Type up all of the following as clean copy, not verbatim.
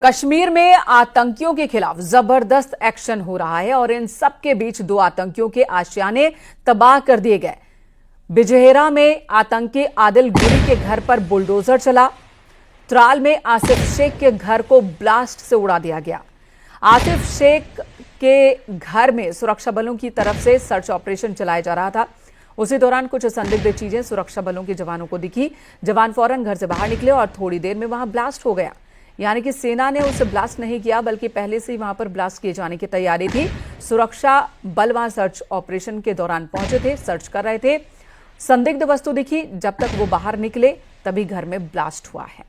कश्मीर में आतंकियों के खिलाफ जबरदस्त एक्शन हो रहा है और इन सब के बीच दो आतंकियों के आशियाने तबाह कर दिए गए। बिजहेरा में आतंकी आदिल गुरी के घर पर बुलडोजर चला। त्राल में आसिफ शेख के घर को ब्लास्ट से उड़ा दिया गया। आसिफ शेख के घर में सुरक्षा बलों की तरफ से सर्च ऑपरेशन चलाया जा रहा था। उसी दौरान कुछ संदिग्ध चीजें सुरक्षा बलों के जवानों को दिखी। जवान फौरन घर से बाहर निकले और थोड़ी देर में वहां ब्लास्ट हो गया। यानी कि सेना ने उसे ब्लास्ट नहीं किया, बल्कि पहले से ही वहां पर ब्लास्ट किए जाने की तैयारी थी। सुरक्षा बल वहां सर्च ऑपरेशन के दौरान पहुंचे थे, सर्च कर रहे थे। संदिग्ध वस्तु दिखी, जब तक वो बाहर निकले तभी घर में ब्लास्ट हुआ है।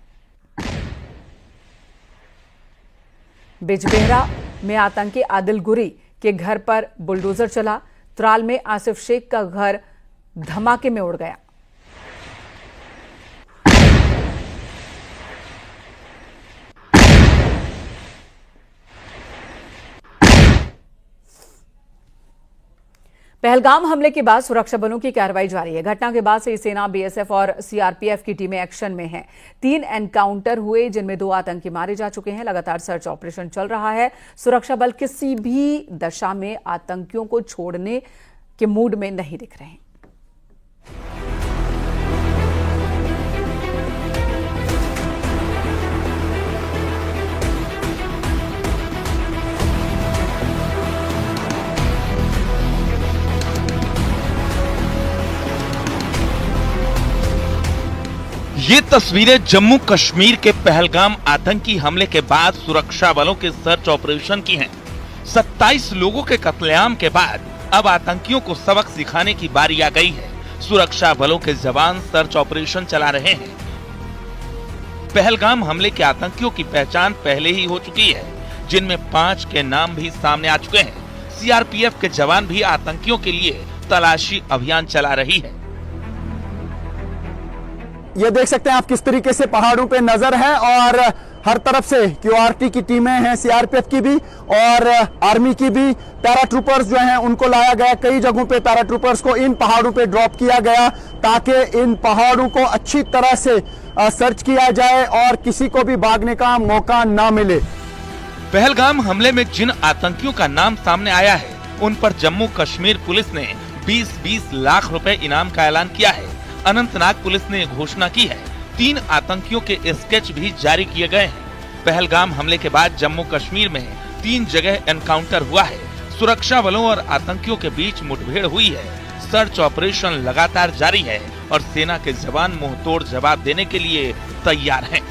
बिजबेहरा में आतंकी आदिल गुरी के घर पर बुलडोजर चला। त्राल में आसिफ शेख का घर धमाके में उड़ गया। पहलगाम हमले के बाद सुरक्षा बलों की कार्रवाई जारी है। घटना के बाद से सेना, बीएसएफ और सीआरपीएफ की टीमें एक्शन में हैं। 3 एनकाउंटर हुए, जिनमें 2 आतंकी मारे जा चुके हैं। लगातार सर्च ऑपरेशन चल रहा है। सुरक्षा बल किसी भी दशा में आतंकियों को छोड़ने के मूड में नहीं दिख रहे हैं। ये तस्वीरें जम्मू कश्मीर के पहलगाम आतंकी हमले के बाद सुरक्षा बलों के सर्च ऑपरेशन की हैं। 27 लोगों के कत्लेआम के बाद अब आतंकियों को सबक सिखाने की बारी आ गई है। सुरक्षा बलों के जवान सर्च ऑपरेशन चला रहे हैं। पहलगाम हमले के आतंकियों की पहचान पहले ही हो चुकी है, जिनमें 5 के नाम भी सामने आ चुके हैं। सीआरपीएफ के जवान भी आतंकियों के लिए तलाशी अभियान चला रही है। ये देख सकते हैं आप किस तरीके से पहाड़ों पे नजर है और हर तरफ से क्यूआरटी की टीमें हैं, सीआरपीएफ की भी और आर्मी की भी। पैराट्रूपर्स जो हैं उनको लाया गया। कई जगहों पे पैराट्रूपर्स को इन पहाड़ों पे ड्रॉप किया गया ताकि इन पहाड़ों को अच्छी तरह से सर्च किया जाए और किसी को भी भागने का मौका ना मिले। पहलगाम हमले में जिन आतंकियों का नाम सामने आया है, उन पर जम्मू कश्मीर पुलिस ने 20-20 लाख रुपए इनाम का ऐलान किया है। अनंतनाग पुलिस ने घोषणा की है। 3 आतंकियों के स्केच भी जारी किए गए हैं। पहलगाम हमले के बाद जम्मू कश्मीर में 3 जगह एनकाउंटर हुआ है। सुरक्षा बलों और आतंकियों के बीच मुठभेड़ हुई है। सर्च ऑपरेशन लगातार जारी है और सेना के जवान मुंहतोड़ जवाब देने के लिए तैयार हैं।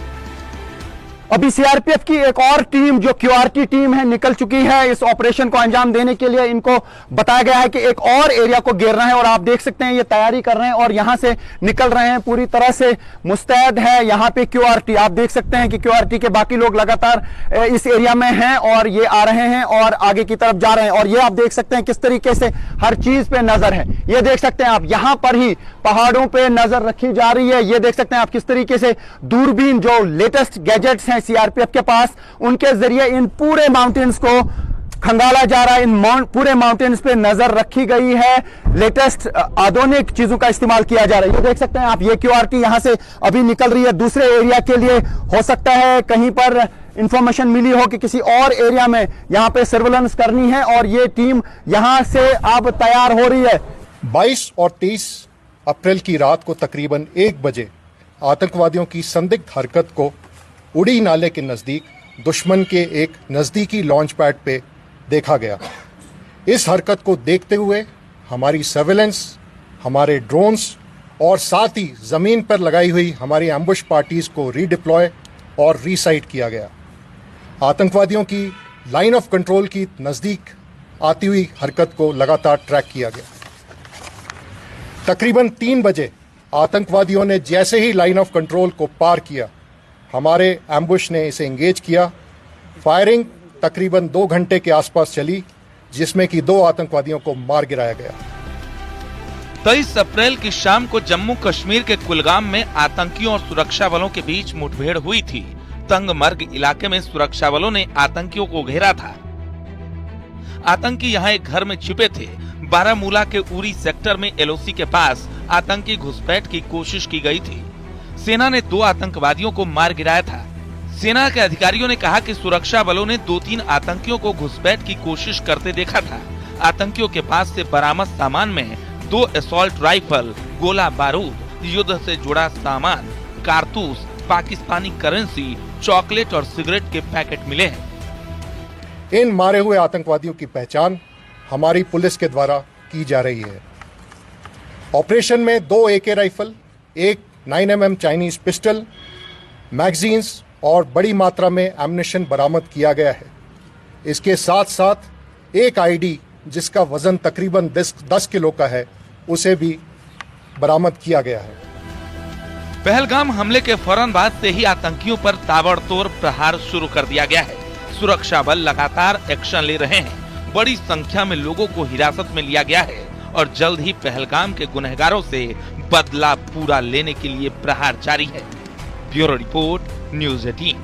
अभी सीआरपीएफ की एक और टीम जो क्यूआरटी टीम है निकल चुकी है इस ऑपरेशन को अंजाम देने के लिए। इनको बताया गया है कि एक और एरिया को घेरना है और आप देख सकते हैं ये तैयारी कर रहे हैं और यहां से निकल रहे हैं। पूरी तरह से मुस्तैद है यहाँ पे क्यूआरटी। आप देख सकते हैं कि क्यूआरटी के बाकी लोग लगातार इस एरिया में हैं और ये आ रहे हैं और आगे की तरफ जा रहे हैं। और ये आप देख सकते हैं किस तरीके से हर चीज पे नजर है। ये देख सकते हैं आप यहाँ पर ही पहाड़ों पे नजर रखी जा रही है। ये देख सकते हैं आप किस तरीके से दूरबीन, जो लेटेस्ट गैजेट्स हैं सीआरपीएफ के पास, उनके जरिए इन पूरे माउंटेन्स को खंगाला जा रहा है। इन पूरे माउंटेन्स पे नजर रखी गई है। लेटेस्ट आधुनिक चीजों का इस्तेमाल किया जा रहा है। ये देख सकते हैं आप, ये क्यूआरटी यहां से अभी निकल रही है दूसरे एरिया के लिए। हो सकता है कहीं पर इंफॉर्मेशन मिली हो कि किसी और एरिया में यहां पे सर्वेलेंस करनी है और ये टीम यहां से अब तैयार हो रही है। 22 और 23 अप्रैल की रात को तकरीबन 1 बजे आतंकवादियों की संदिग्ध हरकत को उड़ी नाले के नजदीक दुश्मन के एक नजदीकी लॉन्च पैड पे देखा गया। इस हरकत को देखते हुए हमारी सर्वेलेंस, हमारे ड्रोन्स और साथ ही जमीन पर लगाई हुई हमारी एम्बुश पार्टीज को रीडिप्लॉय और रीसाइट किया गया। आतंकवादियों की लाइन ऑफ कंट्रोल की नजदीक आती हुई हरकत को लगातार ट्रैक किया गया। तकरीबन 3 बजे आतंकवादियों ने जैसे ही लाइन ऑफ कंट्रोल को पार किया, हमारे एम्बुश ने इसे एंगेज किया। फायरिंग तकरीबन 2 घंटे के आसपास चली, जिसमें कि 2 आतंकवादियों को मार गिराया गया। 23 अप्रैल की शाम को जम्मू कश्मीर के कुलगाम में आतंकियों और सुरक्षा बलों के बीच मुठभेड़ हुई थी। तंगमर्ग इलाके में सुरक्षा बलों ने आतंकियों को घेरा था। आतंकी यहाँ एक घर में छिपे थे। बारामूला के उरी सेक्टर में एलओसी के पास आतंकी घुसपैठ की कोशिश की गई थी। सेना ने 2 आतंकवादियों को मार गिराया था। सेना के अधिकारियों ने कहा कि सुरक्षा बलों ने 2-3 आतंकियों को घुसपैठ की कोशिश करते देखा था। आतंकियों के पास से बरामद सामान में 2 असॉल्ट राइफल, गोला बारूद, युद्ध से जुड़ा सामान, कारतूस, पाकिस्तानी करेंसी, चॉकलेट और सिगरेट के पैकेट मिले हैं। इन मारे हुए आतंकवादियों की पहचान हमारी पुलिस के द्वारा की जा रही है। ऑपरेशन में 2 AK rifle, 1 9mm Chinese pistol, magazines और बड़ी मात्रा में एम्युनिशन बरामद किया गया है। इसके साथ साथ एक ID जिसका वजन तकरीबन 10 किलो का है, उसे भी बरामद किया गया है। पहलगाम हमले के फौरन बाद से ही आतंकियों पर ताबड़तोड़ प्रहार शुरू कर दिया गया है। सुरक्षा बल लगातार एक्शन ले रहे हैं। बड़ी संख्या में लोगों को हिरासत में लिया गया है और जल्द ही पहलगाम के गुनहगारों से बदला पूरा लेने के लिए प्रहार जारी है। Bureau report, news 18।